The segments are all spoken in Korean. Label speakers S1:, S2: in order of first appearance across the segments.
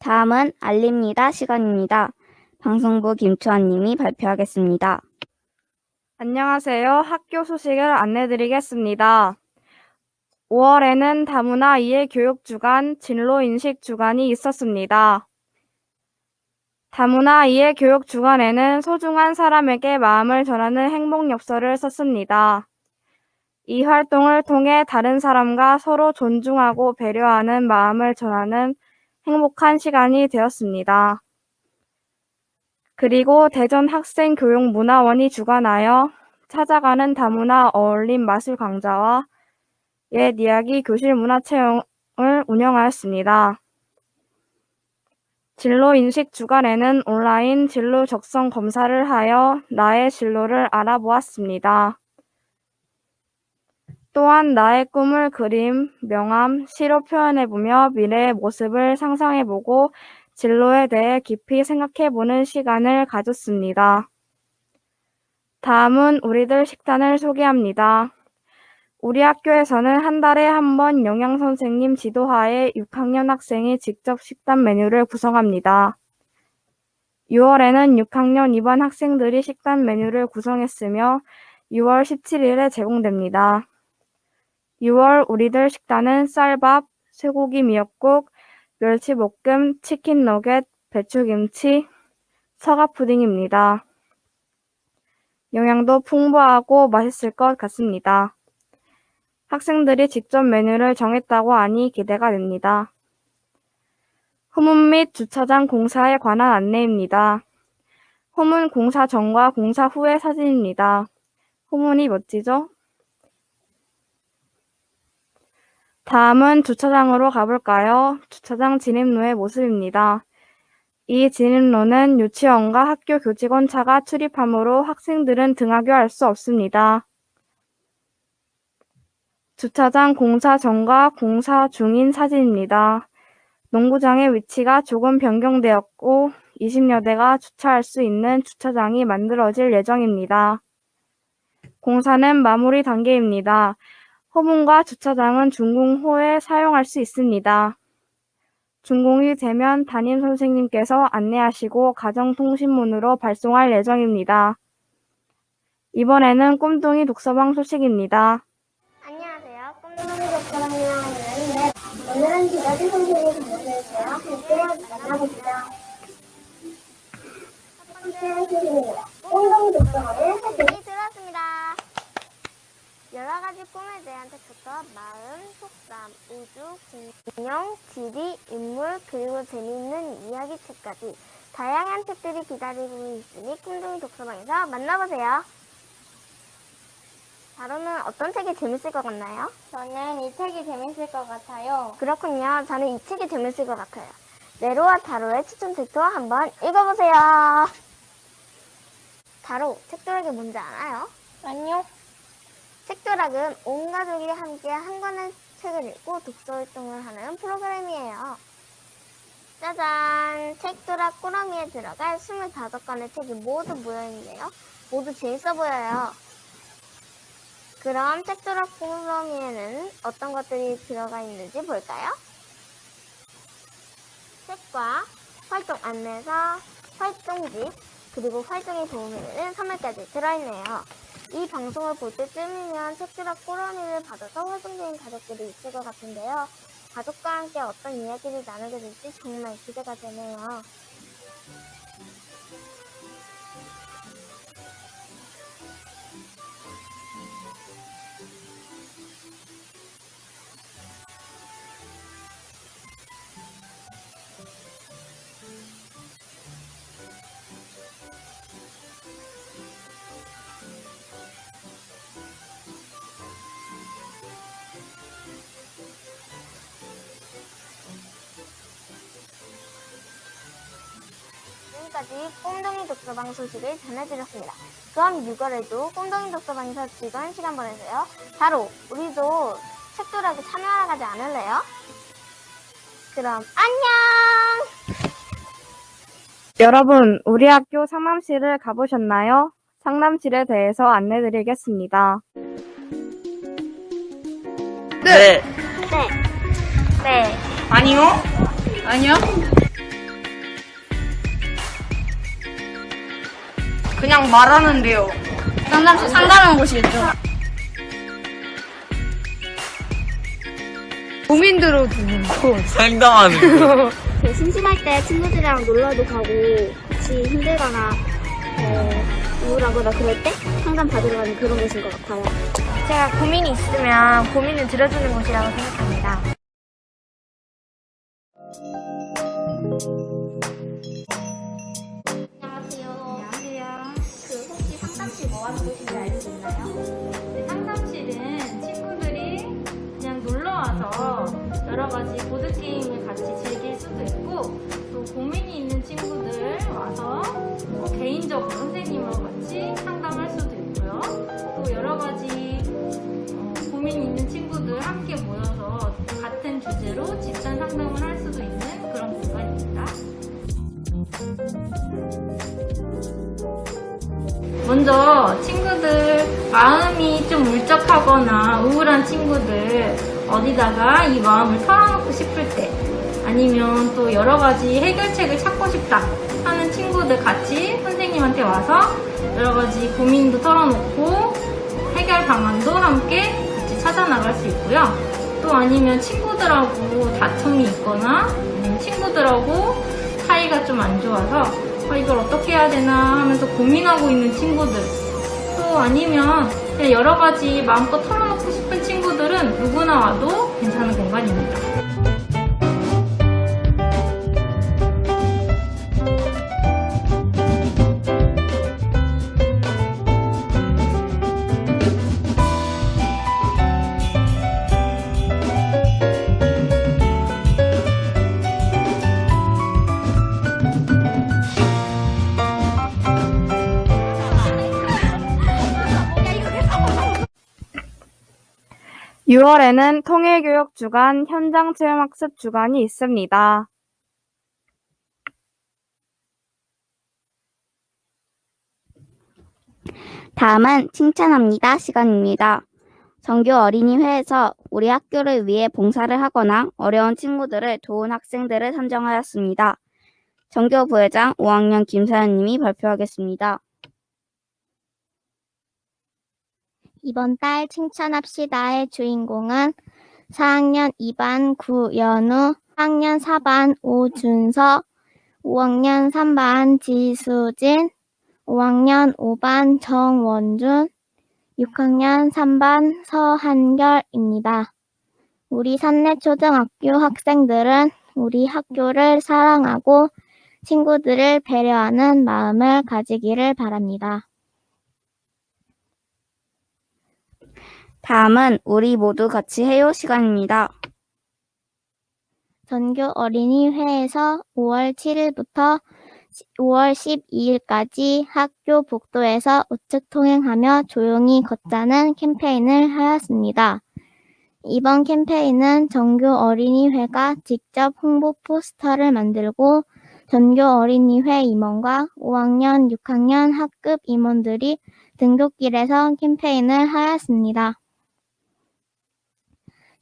S1: 다음은 알립니다 시간입니다. 방송부 김초아님이 발표하겠습니다.
S2: 안녕하세요. 학교 소식을 안내드리겠습니다. 5월에는 다문화 이해교육주간, 진로인식주간이 있었습니다. 다문화 이해교육주간에는 소중한 사람에게 마음을 전하는 행복엽서를 썼습니다. 이 활동을 통해 다른 사람과 서로 존중하고 배려하는 마음을 전하는 행복한 시간이 되었습니다. 그리고 대전학생교육문화원이 주관하여 찾아가는 다문화 어울림 마술 강좌와 옛 이야기 교실 문화체험을 운영하였습니다. 진로 인식 주간에는 온라인 진로 적성 검사를 하여 나의 진로를 알아보았습니다. 또한 나의 꿈을 그림, 명암, 시로 표현해보며 미래의 모습을 상상해보고 진로에 대해 깊이 생각해보는 시간을 가졌습니다. 다음은 우리들 식단을 소개합니다. 우리 학교에서는 한 달에 한 번 영양선생님 지도하에 6학년 학생이 직접 식단 메뉴를 구성합니다. 6월에는 6학년 2반 학생들이 식단 메뉴를 구성했으며 6월 17일에 제공됩니다. 6월 우리들 식단은 쌀밥, 쇠고기 미역국, 멸치볶음, 치킨 너겟, 배추김치, 서가푸딩입니다. 영양도 풍부하고 맛있을 것 같습니다. 학생들이 직접 메뉴를 정했다고 하니 기대가 됩니다. 후문 및 주차장 공사에 관한 안내입니다. 후문 공사 전과 공사 후의 사진입니다. 후문이 멋지죠? 다음은 주차장으로 가볼까요? 주차장 진입로의 모습입니다. 이 진입로는 유치원과 학교 교직원 차가 출입하므로 학생들은 등하교할 수 없습니다. 주차장 공사 전과 공사 중인 사진입니다. 농구장의 위치가 조금 변경되었고 20여 대가 주차할 수 있는 주차장이 만들어질 예정입니다. 공사는 마무리 단계입니다. 호문과 주차장은 준공후에 사용할 수 있습니다. 준공이 되면 담임 선생님께서 안내하시고 가정통신문으로 발송할 예정입니다. 이번에는 꿈둥이 독서방 소식입니다.
S3: 안녕하세요. 꿈둥이 독서방이라는 오늘은 기자진 선생님이 전해주세요. 함께 만나봅니다. 첫 번째 소식입니다. 꿈둥이 독서방을 소식이 들어왔습니다. 여러 가지 꿈에 대한 책부터 마음, 속담, 우주, 공룡, 지리, 인물, 그리고 재미있는 이야기 책까지 다양한 책들이 기다리고 있으니 꿈둥이 독서방에서 만나보세요. 다루는 어떤 책이 재밌을 것 같나요? 저는 이 책이 재밌을 것 같아요. 그렇군요. 저는 이 책이 재밌을 것 같아요. 네로와 다로의 추천 책도 한번 읽어보세요. 다로, 책도락이 뭔지 알아요? 아니요. 책도락은 온 가족이 함께 한 권의 책을 읽고 독서활동을 하는 프로그램이에요. 짜잔! 책도락 꾸러미에 들어갈 25권의 책이 모두 모여있네요. 모두 재밌어 보여요. 그럼 책도락 꾸러미에는 어떤 것들이 들어가 있는지 볼까요? 책과 활동 안내서, 활동지, 그리고 활동에 도움이 되는 선물까지 들어있네요. 이 방송을 볼 때쯤이면 책도락 꾸러미를 받아서 활동 중인 가족들이 있을 것 같은데요. 가족과 함께 어떤 이야기를 나누게 될지 정말 기대가 되네요. 지금까지 꿈둥이 독서방 소식을 전해드렸습니다. 그럼 6월에도 꿈둥이 독서방에서 즐거운 시간 보내세요. 바로 우리도 책도락에 참여하러 가지 않을래요? 그럼 안녕!
S2: 여러분, 우리 학교 상담실을 가보셨나요? 상담실에 대해서 안내드리겠습니다.
S4: 네.
S3: 네.
S4: 아니요.
S5: 아니요.
S2: 그냥 말하는데요.
S4: 상담한 곳이겠죠.
S2: 고민 들어주는 곳.
S5: 상담하는 거.
S4: 심심할 때 친구들이랑 놀러도 가고 혹시 힘들거나 우울하거나 그럴 때 상담 받으러 가는 그런 곳인 것 같아요.
S3: 제가 고민이 있으면 고민을 들어주는 곳이라고 생각합니다.
S4: 안녕하세요. 혹시 상담실 뭐 하는 곳인지 알 수 있나요?
S6: 상담실은 친구들이 그냥 놀러 와서 여러 가지 보드 게임을 같이 즐길 수도 있고 또 고민이 있는 친구들 와서 또 개인적으로 선생님하고 같이 상담할 수도 있고요. 또 여러 가지 고민이 있는 친구들 함께 모여서 같은 주제로 집단 상담을 할 수도 있는 그런 공간입니다. 먼저 친구들 마음이 좀 울적하거나 우울한 친구들 어디다가 이 마음을 털어놓고 싶을 때 아니면 또 여러 가지 해결책을 찾고 싶다 하는 친구들 같이 선생님한테 와서 여러 가지 고민도 털어놓고 해결 방안도 함께 같이 찾아 나갈 수 있고요. 또 아니면 친구들하고 다툼이 있거나 아니면 친구들하고 사이가 좀 안 좋아서 이걸 어떻게 해야 되나 하면서 고민하고 있는 친구들 또 아니면 그냥 여러 가지 마음껏 털어놓고 싶은 친구들은 누구나 와도 괜찮은 공간입니다.
S2: 유 6월에는 통일교육 주간, 현장체험학습 주간이 있습니다.
S1: 다음은 칭찬합니다 시간입니다. 정규 어린이회에서 우리 학교를 위해 봉사를 하거나 어려운 친구들을 도운 학생들을 선정하였습니다. 정교 부회장 5학년 김사연님이 발표하겠습니다.
S7: 이번 달 칭찬합시다의 주인공은 4학년 2반 구연우, 4학년 4반 오준서, 5학년 3반 지수진, 5학년 5반 정원준, 6학년 3반 서한결입니다. 우리 산내초등학교 학생들은 우리 학교를 사랑하고 친구들을 배려하는 마음을 가지기를 바랍니다.
S1: 다음은 우리 모두 같이 해요 시간입니다.
S7: 전교 어린이회에서 5월 7일부터 5월 12일까지 학교 복도에서 우측 통행하며 조용히 걷자는 캠페인을 하였습니다. 이번 캠페인은 전교 어린이회가 직접 홍보 포스터를 만들고 전교 어린이회 임원과 5학년, 6학년 학급 임원들이 등굣길에서 캠페인을 하였습니다.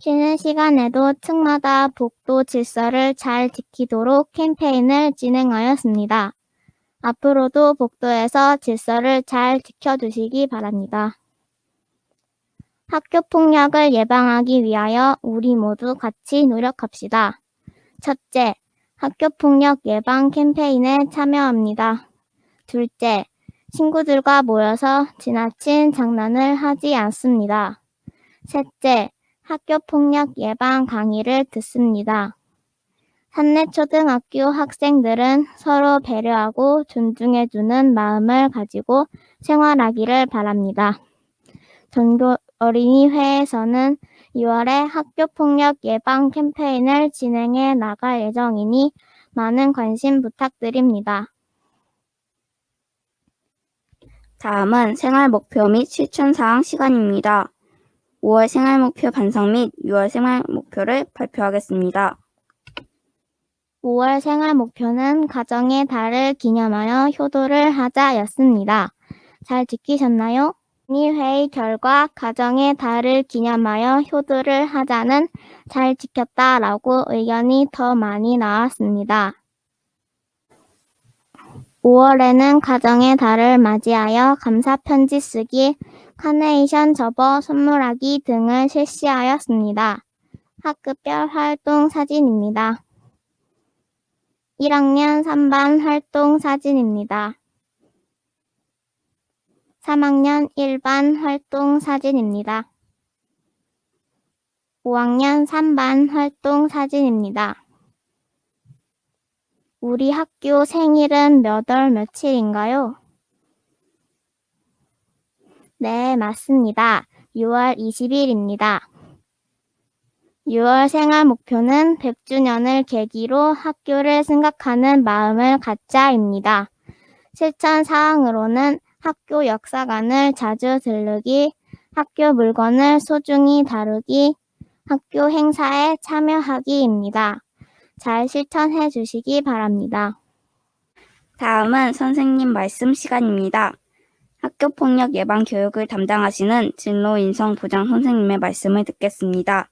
S7: 쉬는 시간에도 층마다 복도 질서를 잘 지키도록 캠페인을 진행하였습니다. 앞으로도 복도에서 질서를 잘 지켜주시기 바랍니다. 학교 폭력을 예방하기 위하여 우리 모두 같이 노력합시다. 첫째, 학교 폭력 예방 캠페인에 참여합니다. 둘째, 친구들과 모여서 지나친 장난을 하지 않습니다. 셋째, 학교 폭력 예방 강의를 듣습니다. 산내초등학교 학생들은 서로 배려하고 존중해주는 마음을 가지고 생활하기를 바랍니다. 전교 어린이회에서는 6월에 학교 폭력 예방 캠페인을 진행해 나갈 예정이니 많은 관심 부탁드립니다.
S1: 다음은 생활 목표 및 실천 사항 시간입니다. 5월 생활 목표 반성 및 6월 생활 목표를 발표하겠습니다.
S7: 5월 생활 목표는 가정의 달을 기념하여 효도를 하자였습니다. 잘 지키셨나요? 회의 결과 가정의 달을 기념하여 효도를 하자는 잘 지켰다라고 의견이 더 많이 나왔습니다. 5월에는 가정의 달을 맞이하여 감사 편지 쓰기, 카네이션 접어 선물하기 등을 실시하였습니다. 학급별 활동 사진입니다. 1학년 3반 활동 사진입니다. 3학년 1반 활동 사진입니다. 5학년 3반 활동 사진입니다. 우리 학교 생일은 몇 월 며칠인가요? 네, 맞습니다. 6월 20일입니다. 6월 생활 목표는 100주년을 계기로 학교를 생각하는 마음을 갖자입니다. 실천 사항으로는 학교 역사관을 자주 들르기, 학교 물건을 소중히 다루기, 학교 행사에 참여하기입니다. 잘 실천해 주시기 바랍니다.
S1: 다음은 선생님 말씀 시간입니다. 학교폭력 예방 교육을 담당하시는 진로 인성 부장 선생님의 말씀을 듣겠습니다.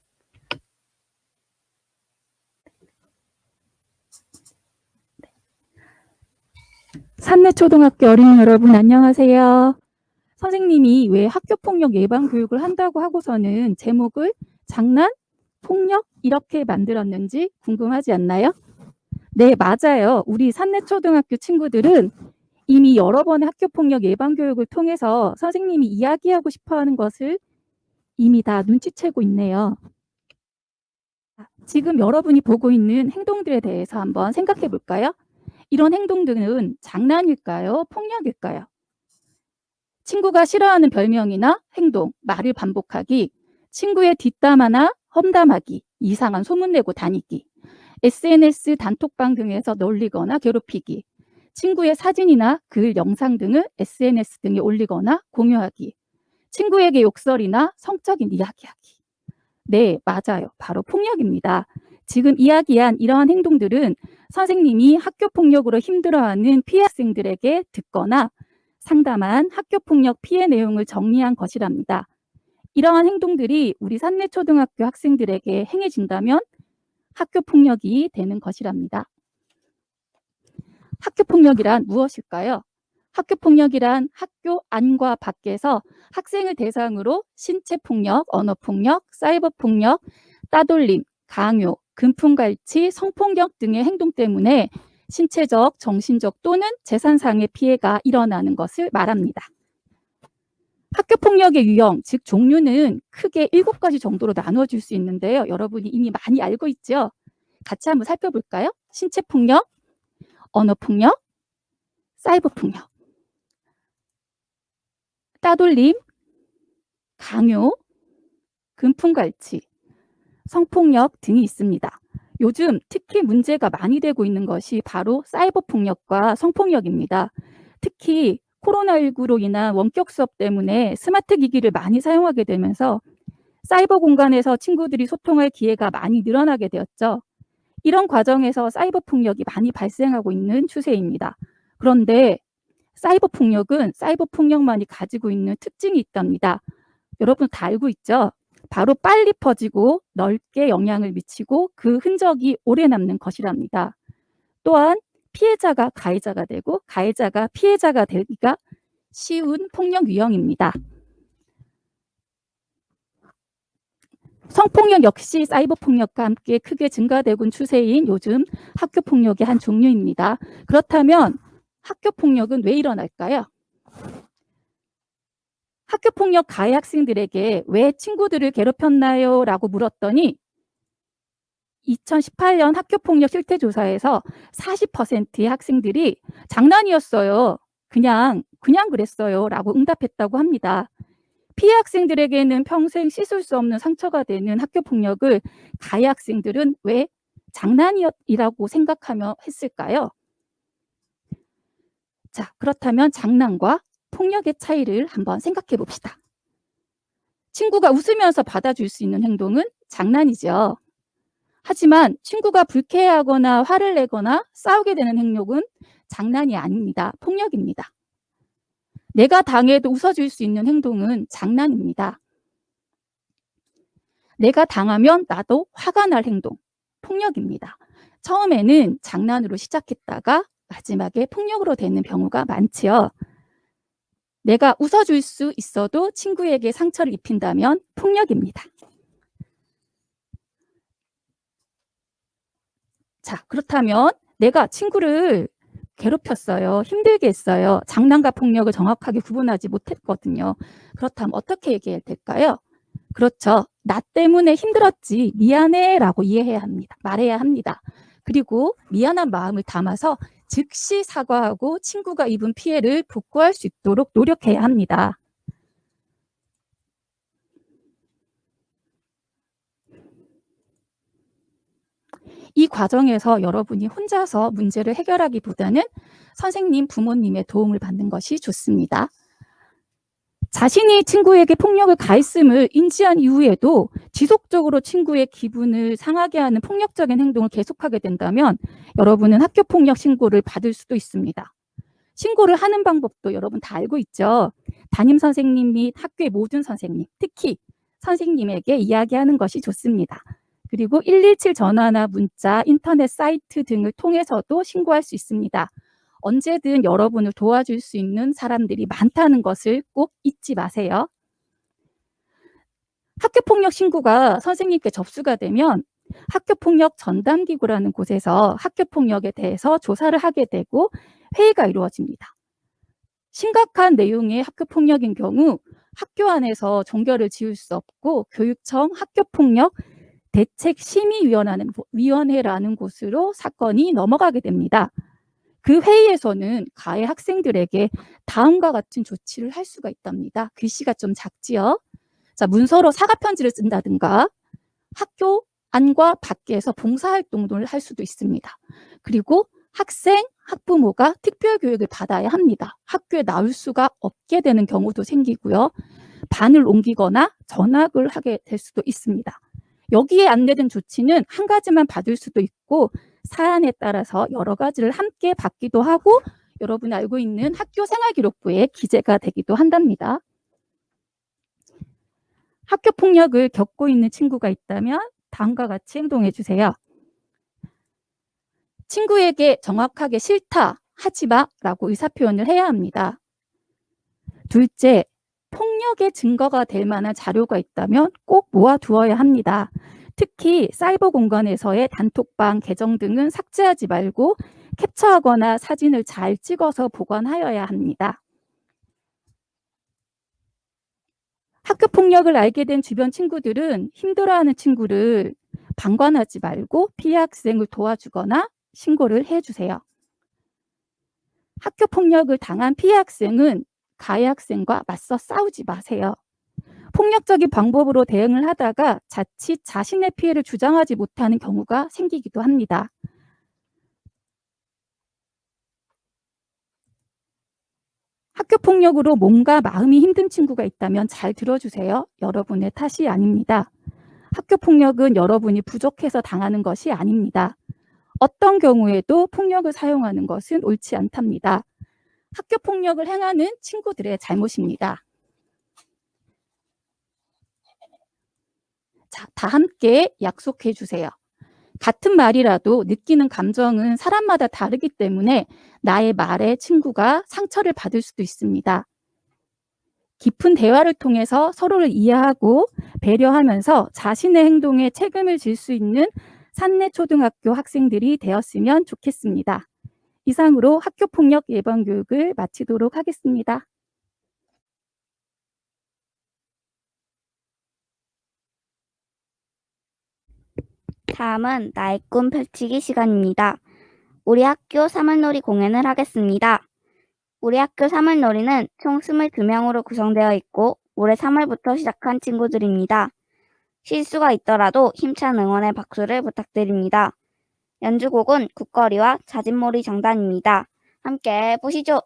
S5: 산내초등학교 어린이 여러분 안녕하세요. 선생님이 왜 학교폭력 예방 교육을 한다고 하고서는 제목을 장난, 폭력 이렇게 만들었는지 궁금하지 않나요? 네, 맞아요. 우리 산내초등학교 친구들은 이미 여러 번의 학교폭력 예방 교육을 통해서 선생님이 이야기하고 싶어하는 것을 이미 다 눈치채고 있네요. 지금 여러분이 보고 있는 행동들에 대해서 한번 생각해 볼까요? 이런 행동들은 장난일까요? 폭력일까요? 친구가 싫어하는 별명이나 행동, 말을 반복하기, 친구의 뒷담화나 험담하기, 이상한 소문내고 다니기, SNS 단톡방 등에서 놀리거나 괴롭히기, 친구의 사진이나 글, 영상 등을 SNS 등에 올리거나 공유하기, 친구에게 욕설이나 성적인 이야기하기. 네, 맞아요. 바로 폭력입니다. 지금 이야기한 이러한 행동들은 선생님이 학교폭력으로 힘들어하는 피해 학생들에게 듣거나 상담한 학교폭력 피해 내용을 정리한 것이랍니다. 이러한 행동들이 우리 산내초등학교 학생들에게 행해진다면 학교폭력이 되는 것이랍니다. 학교폭력이란 무엇일까요? 학교폭력이란 학교 안과 밖에서 학생을 대상으로 신체폭력, 언어폭력, 사이버폭력, 따돌림, 강요, 금품갈취, 성폭력 등의 행동 때문에 신체적, 정신적 또는 재산상의 피해가 일어나는 것을 말합니다. 학교폭력의 유형, 즉 종류는 크게 7가지 정도로 나누어질 수 있는데요. 여러분이 이미 많이 알고 있죠? 같이 한번 살펴볼까요? 신체폭력, 언어폭력, 사이버폭력, 따돌림, 강요, 금품갈취, 성폭력 등이 있습니다. 요즘 특히 문제가 많이 되고 있는 것이 바로 사이버폭력과 성폭력입니다. 특히 코로나19로 인한 원격 수업 때문에 스마트 기기를 많이 사용하게 되면서 사이버 공간에서 친구들이 소통할 기회가 많이 늘어나게 되었죠. 이런 과정에서 사이버 폭력이 많이 발생하고 있는 추세입니다. 그런데 사이버 폭력은 사이버 폭력만이 가지고 있는 특징이 있답니다. 여러분 다 알고 있죠? 바로 빨리 퍼지고 넓게 영향을 미치고 그 흔적이 오래 남는 것이랍니다. 또한 피해자가 가해자가 되고 가해자가 피해자가 되기가 쉬운 폭력 유형입니다. 성폭력 역시 사이버 폭력과 함께 크게 증가되고 있는 추세인 요즘 학교 폭력의 한 종류입니다. 그렇다면 학교 폭력은 왜 일어날까요? 학교 폭력 가해 학생들에게 왜 친구들을 괴롭혔나요? 라고 물었더니 2018년 학교 폭력 실태 조사에서 40%의 학생들이 장난이었어요. 그냥 그랬어요. 라고 응답했다고 합니다. 피해 학생들에게는 평생 씻을 수 없는 상처가 되는 학교 폭력을 가해 학생들은 왜 장난이라고 생각하며 했을까요? 자, 그렇다면 장난과 폭력의 차이를 한번 생각해 봅시다. 친구가 웃으면서 받아줄 수 있는 행동은 장난이죠. 하지만 친구가 불쾌해하거나 화를 내거나 싸우게 되는 행동은 장난이 아닙니다. 폭력입니다. 내가 당해도 웃어줄 수 있는 행동은 장난입니다. 내가 당하면 나도 화가 날 행동, 폭력입니다. 처음에는 장난으로 시작했다가 마지막에 폭력으로 되는 경우가 많지요. 내가 웃어줄 수 있어도 친구에게 상처를 입힌다면 폭력입니다. 자, 그렇다면 내가 친구를 괴롭혔어요. 힘들게 했어요. 장난과 폭력을 정확하게 구분하지 못했거든요. 그렇다면 어떻게 얘기해야 될까요? 그렇죠. 나 때문에 힘들었지. 미안해 라고 이해해야 합니다. 말해야 합니다. 그리고 미안한 마음을 담아서 즉시 사과하고 친구가 입은 피해를 복구할 수 있도록 노력해야 합니다. 이 과정에서 여러분이 혼자서 문제를 해결하기보다는 선생님, 부모님의 도움을 받는 것이 좋습니다. 자신이 친구에게 폭력을 가했음을 인지한 이후에도 지속적으로 친구의 기분을 상하게 하는 폭력적인 행동을 계속하게 된다면 여러분은 학교폭력 신고를 받을 수도 있습니다. 신고를 하는 방법도 여러분 다 알고 있죠. 담임 선생님 및 학교의 모든 선생님, 특히 선생님에게 이야기하는 것이 좋습니다. 그리고 117 전화나 문자, 인터넷 사이트 등을 통해서도 신고할 수 있습니다. 언제든 여러분을 도와줄 수 있는 사람들이 많다는 것을 꼭 잊지 마세요. 학교폭력 신고가 선생님께 접수가 되면 학교폭력 전담기구라는 곳에서 학교폭력에 대해서 조사를 하게 되고 회의가 이루어집니다. 심각한 내용의 학교폭력인 경우 학교 안에서 종결을 지을 수 없고 교육청 학교폭력 대책심의위원회라는 곳으로 사건이 넘어가게 됩니다. 그 회의에서는 가해 학생들에게 다음과 같은 조치를 할 수가 있답니다. 글씨가 좀 작지요. 자, 문서로 사과 편지를 쓴다든가 학교 안과 밖에서 봉사활동을 할 수도 있습니다. 그리고 학생, 학부모가 특별교육을 받아야 합니다. 학교에 나올 수가 없게 되는 경우도 생기고요. 반을 옮기거나 전학을 하게 될 수도 있습니다. 여기에 안내된 조치는 한 가지만 받을 수도 있고 사안에 따라서 여러 가지를 함께 받기도 하고 여러분이 알고 있는 학교생활기록부에 기재가 되기도 한답니다. 학교폭력을 겪고 있는 친구가 있다면 다음과 같이 행동해 주세요. 친구에게 정확하게 싫다, 하지마 라고 의사표현을 해야 합니다. 둘째, 폭력의 증거가 될 만한 자료가 있다면 꼭 모아두어야 합니다. 특히 사이버 공간에서의 단톡방 계정 등은 삭제하지 말고 캡처하거나 사진을 잘 찍어서 보관하여야 합니다. 학교폭력을 알게 된 주변 친구들은 힘들어하는 친구를 방관하지 말고 피해 학생을 도와주거나 신고를 해주세요. 학교폭력을 당한 피해 학생은 가해 학생과 맞서 싸우지 마세요. 폭력적인 방법으로 대응을 하다가 자칫 자신의 피해를 주장하지 못하는 경우가 생기기도 합니다. 학교폭력으로 몸과 마음이 힘든 친구가 있다면 잘 들어주세요. 여러분의 탓이 아닙니다. 학교폭력은 여러분이 부족해서 당하는 것이 아닙니다. 어떤 경우에도 폭력을 사용하는 것은 옳지 않답니다. 학교폭력을 행하는 친구들의 잘못입니다. 자, 다 함께 약속해 주세요. 같은 말이라도 느끼는 감정은 사람마다 다르기 때문에 나의 말에 친구가 상처를 받을 수도 있습니다. 깊은 대화를 통해서 서로를 이해하고 배려하면서 자신의 행동에 책임을 질 수 있는 산내초등학교 학생들이 되었으면 좋겠습니다. 이상으로 학교폭력 예방교육을 마치도록 하겠습니다.
S1: 다음은 나의 꿈 펼치기 시간입니다. 우리 학교 사물놀이 공연을 하겠습니다. 우리 학교 사물놀이는 총 22명으로 구성되어 있고 올해 3월부터 시작한 친구들입니다. 실수가 있더라도 힘찬 응원의 박수를 부탁드립니다. 연주곡은 국거리와 자진몰이 정단입니다. 함께 보시죠.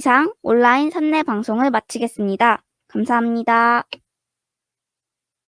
S1: 이상 온라인 선내 방송을 마치겠습니다. 감사합니다.